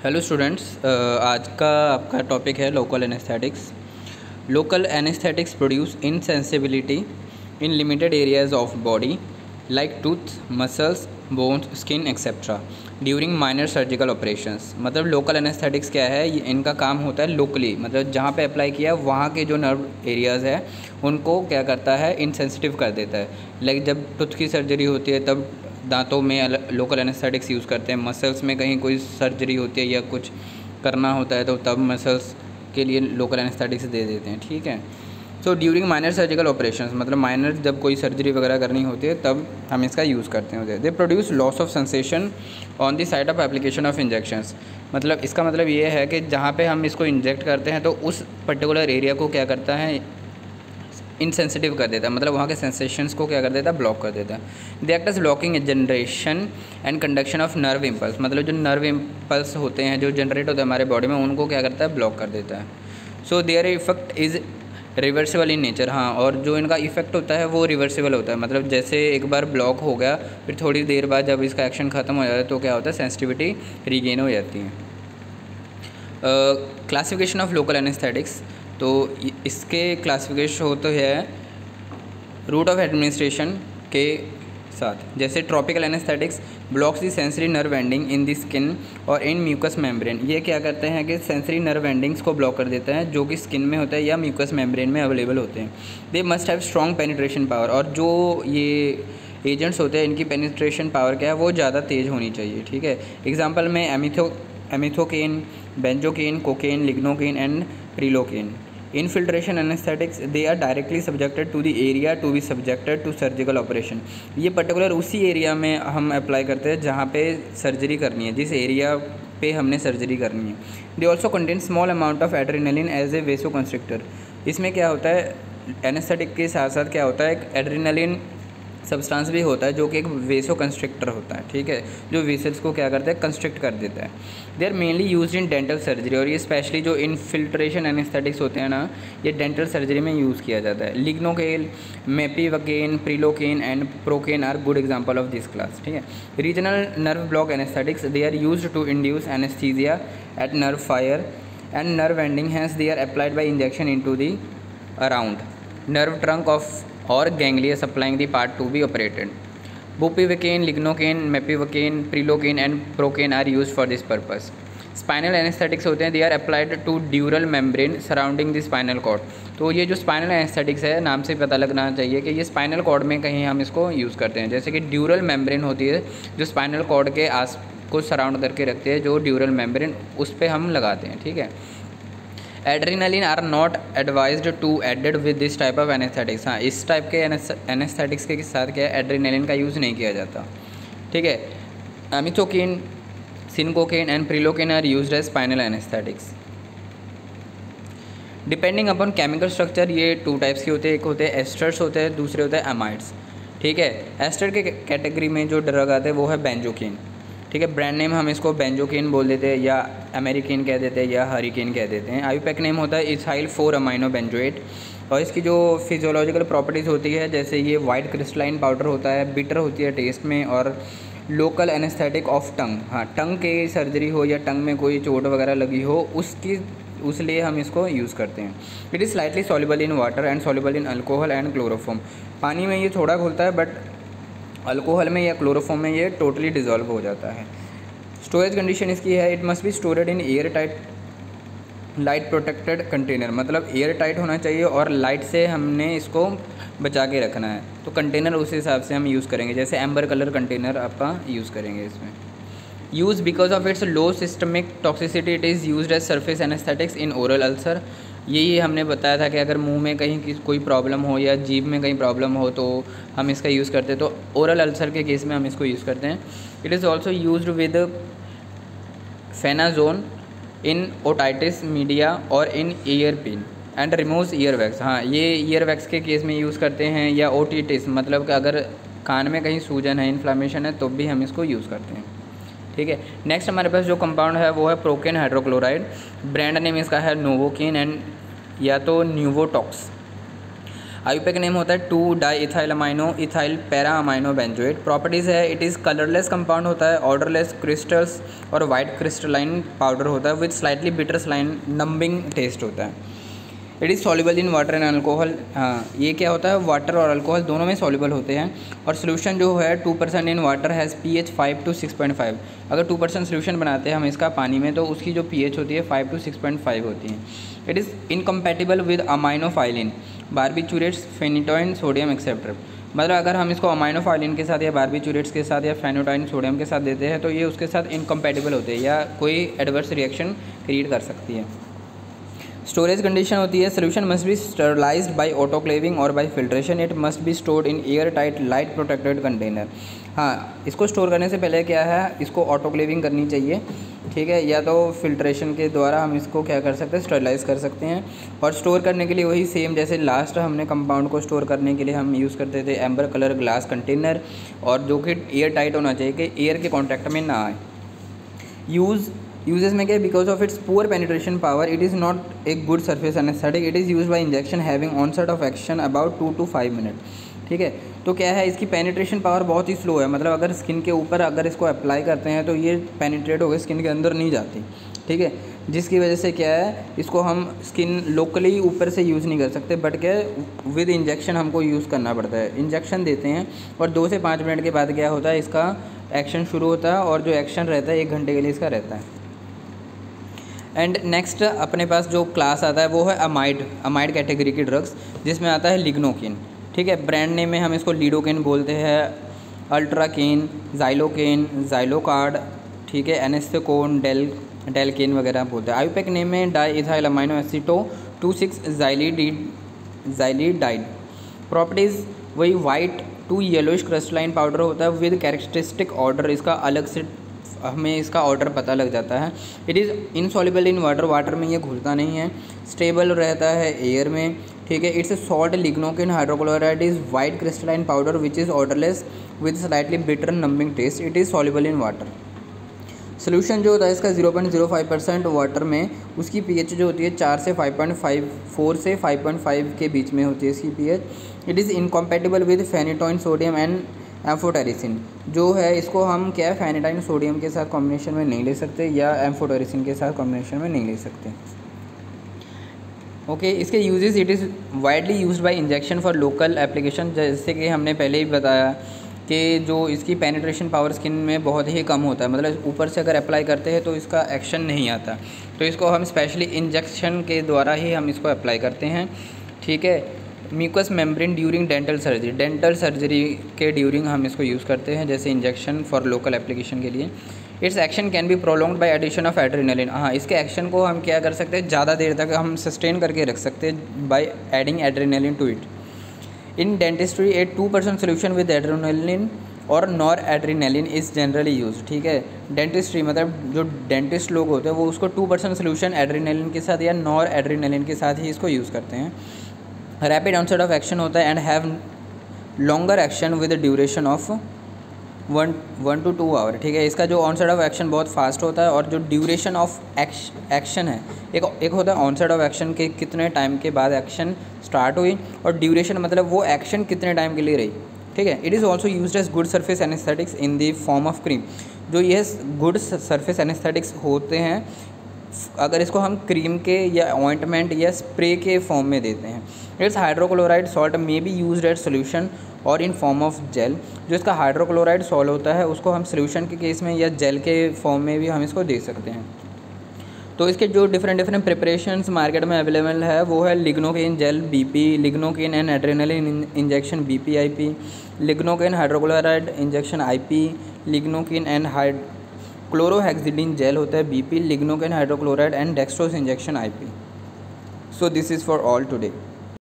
Hello students, आज का आपका टॉपिक है local anaesthetics. Local anaesthetics produce insensibility in limited areas of body like tooth, muscles, bones, skin etcetera during minor surgical operations. मतलब local anaesthetics क्या है, इनका काम होता है लोकली, मतलब जहाँ पे अप्लाई किया वहाँ के जो नर्व एरियाज़ है उनको क्या करता है, इनसेंसिटिव कर देता है। लाइक जब टूथ की सर्जरी होती है तब दांतों में लोकल एनेस्थेटिक्स यूज़ करते हैं। मसल्स में कहीं कोई सर्जरी होती है या कुछ करना होता है तो तब मसल्स के लिए लोकल एनेस्थेटिक्स दे देते हैं। ठीक है। So during minor surgical operations, मतलब माइनर जब कोई सर्जरी वगैरह करनी होती है तब हम इसका यूज़ करते हैं। They produce loss of sensation on the site of application of injections. मतलब इसका मतलब ये है कि जहाँ पे हम इसको इंजेक्ट करते हैं तो उस पर्टिकुलर एरिया को क्या करता है, इनसेंसिटिव कर देता है। मतलब वहाँ के सेंसेशंस को क्या कर देता है, ब्लॉक कर देता है। They act as blocking generation and conduction of nerve impulse. मतलब जो नर्व इम्पल्स होते हैं जो जनरेट होते हैं हमारे बॉडी में, उनको क्या करता है, ब्लॉक कर देता है। So their effect is reversible in nature. हाँ, और जो इनका इफेक्ट होता है वो रिवर्सिबल होता है। मतलब जैसे एक बार ब्लॉक हो गया फिर थोड़ी देर बाद जब इसका एक्शन ख़त्म हो जाता है तो क्या होता है, सेंसिटिविटी रीगेन हो जाती है। क्लासिफिकेशन ऑफ लोकल एनेस्थेटिक्स, तो इसके क्लासिफिकेशन होते हैं रूट ऑफ एडमिनिस्ट्रेशन के साथ। जैसे tropical anaesthetics blocks the sensory nerve ending in the skin और इन म्यूकस मेम्ब्रेन। ये क्या करते हैं कि सेंसरी नर्व एंडिंग्स को ब्लॉक कर देते हैं जो कि स्किन में होता है या म्यूकस मेम्ब्रेन में अवेलेबल होते हैं। They must have strong penetration power, और जो ये एजेंट्स होते हैं इनकी पेनिट्रेशन पावर क्या है, वो ज़्यादा तेज़ होनी चाहिए। ठीक है। एग्जाम्पल में amethocaine, benzocaine, cocaine, lignocaine and prilocaine. Infiltration anaesthetics, they are directly subjected to the area to be subjected to surgical operation. ये पर्टिकुलर उसी एरिया में हम अप्लाई करते हैं जहाँ पे सर्जरी करनी है, जिस एरिया पे हमने सर्जरी करनी है। They also contain small amount of adrenaline as a vasoconstrictor. इसमें क्या होता है, एनेस्थेटिक के साथ साथ क्या होता है, एक एड्रेनलिन सब्सटेंस भी होता है जो कि एक वेसो कंस्ट्रिक्टर होता है। ठीक है, जो वेसल्स को क्या करता है, कंस्ट्रिक्ट कर देता है। They are mainly used in dental surgery, और ये स्पेशली जो इनफिल्ट्रेशन एनेस्थेटिक्स होते हैं ना, ये डेंटल सर्जरी में यूज़ किया जाता है। Lignocaine, mepivacaine, prilocaine and procaine are good example of this class. ठीक है। Regional nerve block anaesthetics, they are used to induce anaesthesia at nerve fibre and nerve ending, hence they are applied by injection into the around nerve trunk of or ganglia supplying the part to be operated. Bupivacaine, lignocaine, mepivacaine, prilocaine and procaine are used for this purpose. Spinal anaesthetics होते हैं, they are applied to dural membrane surrounding the spinal cord. तो ये जो spinal anaesthetics है, नाम से पता लगना चाहिए कि ये स्पाइनल कॉर्ड में कहीं हम इसको यूज़ करते हैं। जैसे कि ड्यूरल मेम्ब्रेन होती है जो स्पाइनल कॉर्ड के आस को सराउंड करके रखते हैं, जो ड्यूरल मेम्ब्रेन, उस पर हम लगाते हैं। ठीक है। Adrenaline are not advised to added with this type of anaesthetics. हाँ, इस टाइप के एनेस्थेटिक्स के साथ क्या है, एड्रेनलिन का यूज़ नहीं किया जाता। ठीक है। Amethocaine, cinchocaine and prilocaine are used as spinal anaesthetics. Depending upon chemical structure, ये टू टाइप्स के होते हैं, एक होते हैं एस्टर्स होते हैं, दूसरे होते हैं एमाइड्स। ठीक है। एस्टर के कैटेगरी में जो ड्रग आते हैं वो है बेंजोकेन। ठीक है। ब्रांड नेम हम इसको बेंजोकेन बोल देते हैं या अमेरिकन कह देते हैं या हरिकेन कह देते हैं। आईयूपैक नेम होता है इथाइल 4 अमाइनो बेंजोएट। और इसकी जो फिजियोलॉजिकल प्रॉपर्टीज़ होती है, जैसे ये वाइट क्रिस्टलाइन पाउडर होता है, बिटर होती है टेस्ट में, और लोकल एनेस्थेटिक ऑफ टंग। हाँ, टंग के सर्जरी हो या टंग में कोई चोट वगैरह लगी हो उसलिए हम इसको यूज़ करते हैं। It is slightly soluble in water and soluble in alcohol and chloroform. पानी में ये थोड़ा घुलता है, बट अल्कोहल में या क्लोरोफॉर्म में ये टोटली डिज़ोल्व हो जाता है। स्टोरेज कंडीशन इसकी है, it must B storeyed in air tight light protected container. मतलब एयर टाइट होना चाहिए और लाइट से हमने इसको बचा के रखना है, तो कंटेनर उस हिसाब से हम यूज़ करेंगे। जैसे एम्बर कलर कंटेनर आपका यूज़ करेंगे इसमें। Use because of its low systemic toxicity, it is used as surface anaesthetics in oral ulcer. यही हमने बताया था कि अगर मुंह में कहीं कोई प्रॉब्लम हो या जीभ में कहीं प्रॉब्लम हो तो हम इसका यूज़ करते हैं, तो ओरल अल्सर के केस में हम इसको यूज़ करते हैं। It is also used with phenazone in otitis media और in ear pain and removes ear wax. हाँ, ये ईयर वैक्स के केस में यूज़ करते हैं, या ओटिटिस, मतलब कि अगर कान में कहीं सूजन है, इन्फ्लामेशन है, तो भी हम इसको यूज़ करते हैं। ठीक है। नेक्स्ट हमारे पास जो कंपाउंड है वो है प्रोकेन हाइड्रोक्लोराइड। ब्रांड नेम इसका है नोवोकेन एंड या तो न्यूवोटॉक्स। IUPAC नेम होता है 2-डाईइथाइलअमाइनो ethyl para amino benzoate. Properties है इट इज़ कलरलेस कंपाउंड होता है, ऑर्डरलेस क्रिस्टल्स और वाइट क्रिस्टलाइन पाउडर होता है with slightly bitter saline numbing taste होता है। It is soluble in water and alcohol. हाँ, ये क्या होता है, वाटर और अल्कोहल दोनों में सॉल्युबल होते हैं। और सोल्यूशन जो है 2% in water has pH 5 to 6.5। अगर 2% सोल्यूशन बनाते हैं हम इसका पानी में तो उसकी जो pH होती है 5 to 6.5 होती है। It is incompatible with aminophylline, barbiturates, phenytoin, sodium acceptor. मतलब अगर हम इसको अमाइनोफाइलिन के साथ या बारबीचूरेट्स के साथ या फेनिटोइन सोडियम के साथ देते हैं तो ये उसके साथ इनकम्पैटिबल होते हैं या कोई एडवर्स रिएक्शन क्रिएट कर सकती है। स्टोरेज कंडीशन होती है solution must be sterilised by autoclaving और by filtration. It must be stored in air tight light protected container. हाँ, इसको स्टोर करने से पहले क्या है, इसको ऑटोक्लेविंग करनी चाहिए, ठीक है, या तो फिल्ट्रेशन के द्वारा हम इसको क्या कर सकते हैं, स्टरलाइज कर सकते हैं। और स्टोर करने के लिए वही सेम जैसे लास्ट हमने कंपाउंड को स्टोर करने के लिए हम यूज़ करते थे एम्बर कलर ग्लास कंटेनर, और जो कि एयर टाइट होना चाहिए कि एयर के कॉन्टैक्ट में ना आए। यूजेस में क्या, because of its poor penetration power it is not a good surface anaesthetic. It is use by injection having onset of action about 2 to 5 minute. ठीक है, तो क्या है, इसकी पेनिट्रेशन पावर बहुत ही स्लो है, मतलब अगर स्किन के ऊपर अगर इसको अप्लाई करते हैं तो ये पेनिट्रेट होकर स्किन के अंदर नहीं जाती। ठीक है, जिसकी वजह से क्या है, इसको हम स्किन लोकली ऊपर से यूज़ नहीं कर सकते, बट क्या विद इंजेक्शन हमको यूज़ करना पड़ता है। इंजेक्शन देते हैं और 2 से 5 मिनट के बाद क्या होता है, इसका एक्शन शुरू होता है, और जो एक्शन रहता है 1 घंटे के लिए इसका रहता है। एंड नेक्स्ट अपने पास जो क्लास आता है वो है अमाइड कैटेगरी की ड्रग्स, जिसमें आता है लिग्नोकिन। ठीक है, ब्रांड नेम में हम इसको लीडोकिन बोलते हैं, अल्ट्राकिन, जाइलोकिन, जाइलोकार्ड, ठीक है, एनेस्थेकोन, डेलकिन वगैरह बोलते हैं। आईयूपैक नेम में diethyl amino aceto 2,6 xylidide. Properties वही white to yellowish crystalline powder होता है विद कैरेक्टरिस्टिक ऑर्डर, इसका अलग से हमें इसका ऑर्डर पता लग जाता है। It is insoluble in water में ये घुलता नहीं है, स्टेबल रहता है एयर में। ठीक है, its salt lignocaine hydrochloride is white crystalline powder which is odourless with slightly bitter numbing taste. It is soluble in water. Solution जो होता है इसका 0.05% वाटर में, उसकी पीएच जो होती है 4 से 5.5 के बीच में होती है इसकी pH. It is incompatible with phenytoin sodium and amphotericin. जो है इसको हम क्या फेनिटाइन सोडियम के साथ कॉम्बिनेशन में नहीं ले सकते या एम्फोटेरिसिन के साथ कॉम्बिनेशन में नहीं ले सकते। ओके, इसके uses, it is widely used by injection for local application. जैसे कि हमने पहले ही बताया कि जो इसकी पेनिट्रेशन पावर स्किन में बहुत ही कम होता है, मतलब ऊपर से अगर अप्लाई करते हैं तो इसका एक्शन नहीं आता, तो इसको हम स्पेशली इंजेक्शन के द्वारा ही हम इसको अप्लाई करते हैं। ठीक है, mucus membrane during dental surgery के ड्यूरिंग हम इसको यूज़ करते हैं, जैसे इंजेक्शन फॉर लोकल एप्लीकेशन के लिए। Its action can be prolonged by addition of adrenaline. हाँ, इसके एक्शन को हम क्या कर सकते हैं, ज़्यादा देर तक हम सस्टेन करके रख सकते हैं by adding adrenaline to it. In dentistry a 2% solution with adrenaline और nor adrenaline is generally use. ठीक है, डेंटिस्ट्री मतलब जो डेंटिस्ट लोग होते हैं वो उसको 2% सोल्यूशन एड्रेनलिन के साथ या नॉर एड्रेनलिन के साथ ही इसको यूज़ करते हैं। रैपिड ऑनसेट ऑफ एक्शन होता है and have longer action with duration of 1 to 2 hour. ठीक है, इसका जो ऑनसेट ऑफ एक्शन बहुत फास्ट होता है और जो ड्यूरेशन ऑफ एक्शन है, एक होता है ऑनसेट ऑफ एक्शन के कितने टाइम के बाद एक्शन स्टार्ट हुई, और ड्यूरेशन मतलब वो एक्शन कितने टाइम के लिए रही। ठीक है, it is also used as good surface anaesthetics in the form of cream. जो ये गुड सरफेस एनेस्थेटिक्स होते हैं, अगर इसको हम क्रीम के या ऑइंटमेंट या स्प्रे के फॉर्म में देते हैं। Its hydrochloride salt may be used as solution और इन फॉर्म ऑफ जेल। जो इसका हाइड्रोक्लोराइड सॉल्ट होता है उसको हम सोल्यूशन के केस में या जेल के फॉर्म में भी हम इसको दे सकते हैं। तो इसके जो डिफरेंट प्रिपरेशंस मार्केट में अवेलेबल है वो है lignocaine gel BP, lignocaine and adrenaline injection BPIP, lignocaine hydrochloride injection IP, lignocaine and chlorhexidine gel होता है BP, lignocaine hydrochloride and dextrose injection IP। So this is for all today.